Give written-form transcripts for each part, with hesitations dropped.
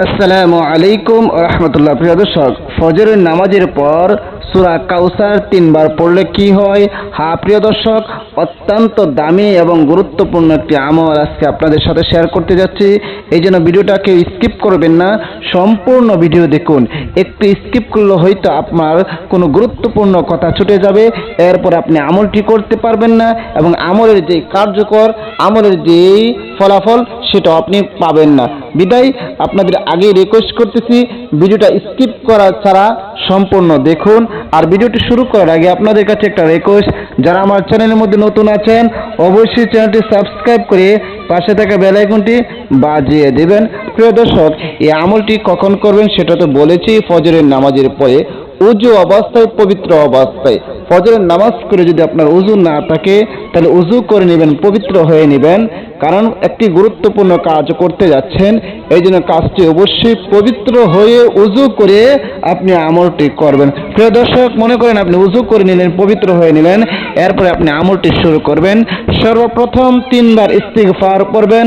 আসসালামু আলাইকুম রহমতুল্লাহ। প্রিয় দর্শক, ফজরের নামাজের পর সূরা কাউসার 3 বার পড়লে কি হয়? হ্যাঁ প্রিয় দর্শক, অত্যন্ত দামি এবং গুরুত্বপূর্ণ একটি আমল আজকে আপনাদের সাথে শেয়ার করতে যাচ্ছি। এই জন্য ভিডিওটাকে স্কিপ করবেন না, সম্পূর্ণ ভিডিও দেখুন। একটু স্কিপ করলে হয়তো আপনার কোনো গুরুত্বপূর্ণ কথা ছুটে যাবে, এরপর আপনি আমলটি করতে পারবেন না এবং আমলের যে কার্যকর, আমলের যেই ফলাফল সেটা আপনি পাবেন না। বিদায় আপনাদের আগেই রিকোয়েস্ট করতেছি, ভিডিওটা স্কিপ করা ছাড়া সম্পূর্ণ দেখুন। আর ভিডিওটি শুরু করার আগে আপনাদের কাছে একটা রিকোয়েস্ট, যারা আমার চ্যানেলের মধ্যে নতুন আছেন অবশ্যই চ্যানেলটি সাবস্ক্রাইব করে পাশে থাকা বেল আইকনটি বাজিয়ে দেবেন। প্রিয় দর্শক, এই আমলটি কখন করবেন সেটা তো বলেছি, ফজরের নামাজের পরে উজু অবস্থায়, পবিত্র অবস্থায়। ফজরের নামাজ করে যদি আপনার উজু না থাকে তাহলে উজু করে নেবেন, পবিত্র হয়ে নেবেন, কারণ একটি গুরুত্বপূর্ণ কাজ করতে যাচ্ছেন। এই জন্য কাজটি অবশ্যই পবিত্র হয়ে উজু করে আপনি আমলটি করবেন। প্রিয় দর্শক, মনে করেন আপনি উজু করে নিলেন, পবিত্র হয়ে নিলেন, এরপরে আপনি আমলটি শুরু করবেন। সর্বপ্রথম 3 বার ইস্তিগফার পড়বেন।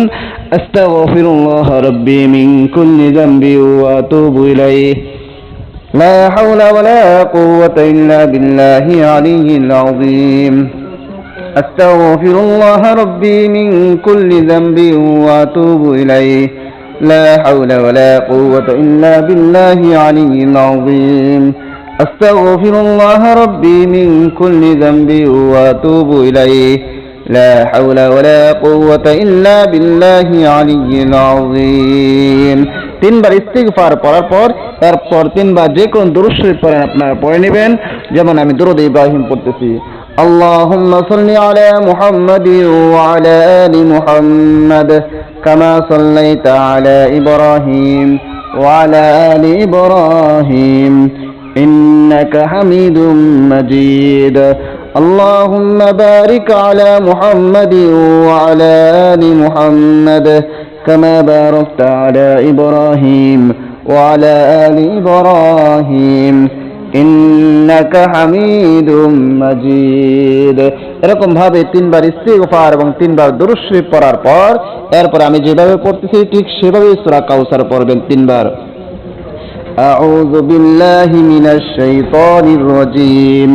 আস্তাগফিরুল্লাহ রাব্বি মিন কুল্লি যামবি ওয়া আতুবু ইলাইহি لا حول ولا قوة إلا بالله العلي العظيم أستغفر الله ربي من كل ذنب وأتوب إليه لا حول ولا قوة إلا بالله العلي العظيم أستغفر الله ربي من كل ذنب وأتوب إليه لا حول ولا قوة إلا بالله العلي العظيم। 3 বার ইস্তিগফার পড়ার পর এরপর 3 বার যে কোন দুরূদ শরীফ পড়েন আপনারা পড়ে নেবেন। যেমন আমি দুরূদ ইব্রাহিম পড়তেছি, আল্লাহুম্মা সাল্লি আলা মুহাম্মাদিন ওয়া আলা আলি মুহাম্মাদ কামা সাল্লাইতা আলা ইব্রাহিম ওয়া আলা আলি ইব্রাহিম ইন্নাকা হামিদুম মাজিদ। اللهم بارك على محمد وعلى آل محمد كما باركت على إبراهيم وعلى آل إبراهيم إنك حميد مجيد। এরকম ভাবে 3 বার ইস্তিগফার এবং 3 বার দুরূদ শরীফ পড়ার পর এরপর আমি যেভাবে পড়তেছি ঠিক সেভাবে সূরা কাউসার পড়বেন 3 বার। أعوذ بالله من الشيطان الرجيم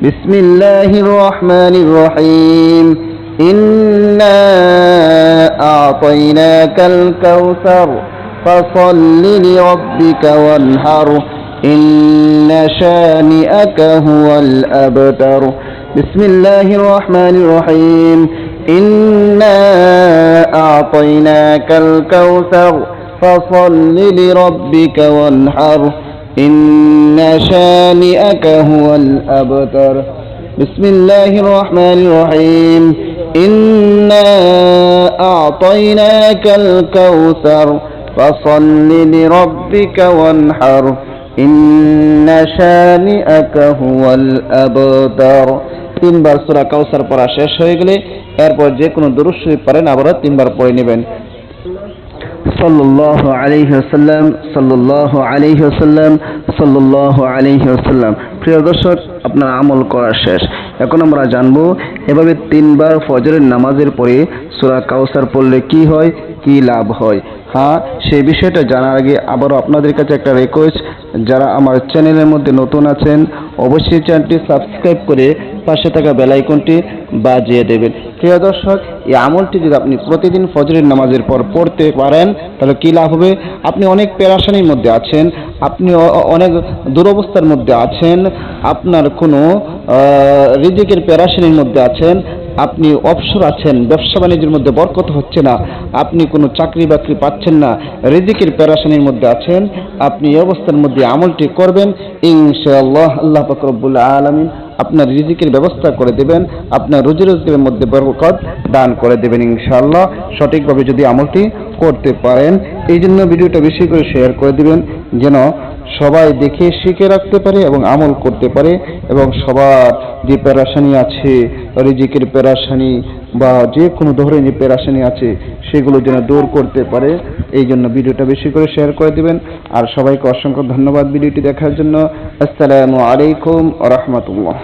بسم الله الرحمن الرحيم إنا أعطيناك الكوثر فصل لربك وانحر إن شانئك هو الأبتر بسم الله الرحمن الرحيم إنا أعطيناك الكوثر فصل لربك وانحر إن شانئك هو الأبتر بسم الله الرحمن الرحيم إنا أعطيناك الكوثر فصل لربك وانحر إن شانئك هو الأبتر। 3 বার সূরা কাউসার পড়া শেষ হয়ে গেলে এরপর যে কোনো দুরূদ শরীফ পড়েন আবারও 3 বার পড়ে নেবেন। সাল্লাল্লাহু আলাইহি ওয়াসাল্লাম সাল্লাল্লাহু আলাইহি ওয়াসাল্লাম সাল্লাল্লাহু আলাইহি ওয়াসাল্লাম। প্রিয় দর্শক, আপনার আমল করা শেষ। এখন আমরা জানবো এভাবে 3 বার ফজরের নামাজের পরে সূরা কাউসার পড়লে কি হয়, কি লাভ হয়। হ্যাঁ, সেই বিষয়টা জানার আগে আবারও আপনাদের কাছে একটা রিকোয়েস্ট, যারা আমার চ্যানেলের মধ্যে নতুন আছেন অবশ্যই চ্যানেলটি সাবস্ক্রাইব করে পাশে থাকা বেল আইকনটি বাজিয়ে দেবেন। প্রিয় দর্শক, এই আমলটি যদি আপনি প্রতিদিন ফজরের নামাজের পর পড়তে পারেন তাহলে কী লাভ হবে? আপনি অনেক পেরেশানির মধ্যে আছেন, আপনি অনেক দুরবস্থার মধ্যে আছেন, আপনার কোনো রিজিকের পেরেশানির মধ্যে আছেন, আপনি অবসর আছেন, ব্যবসা বাণিজ্যের মধ্যে বরকত হচ্ছে না, আপনি কোনো চাকরি বাকরি পাচ্ছেন না, রিজিকের পেরেশানির মধ্যে আছেন, আপনি এই অবস্থার মধ্যে আমলটি করবেন, ইনশাআল্লাহ আল্লাহ পাক রব্বুল আলামিন আপনার রিজিকের ব্যবস্থা করে দেবেন, আপনার রুজি রোজগারের মধ্যে বরকত দান করে দেবেন ইনশাআল্লাহ, সঠিকভাবে যদি আমলটি করতে পারেন। এই জন্য ভিডিওটা বেশি করে শেয়ার করে দিবেন, যেন সবাই দেখে শিখে রাখতে পারে এবং আমল করতে পারে, এবং সবার যে পেরেশানি আছে, রিজিকের পেরেশানি বা যে কোনো ধরনের পেরেশানি আছে সেগুলো যেন দূর করতে পারে। এই জন্য ভিডিওটা বেশি করে শেয়ার করে দিবেন। আর সবাইকে অসংখ্য ধন্যবাদ ভিডিওটি দেখার জন্য। আসসালামু আলাইকুম ওয়া রাহমাতুল্লাহ।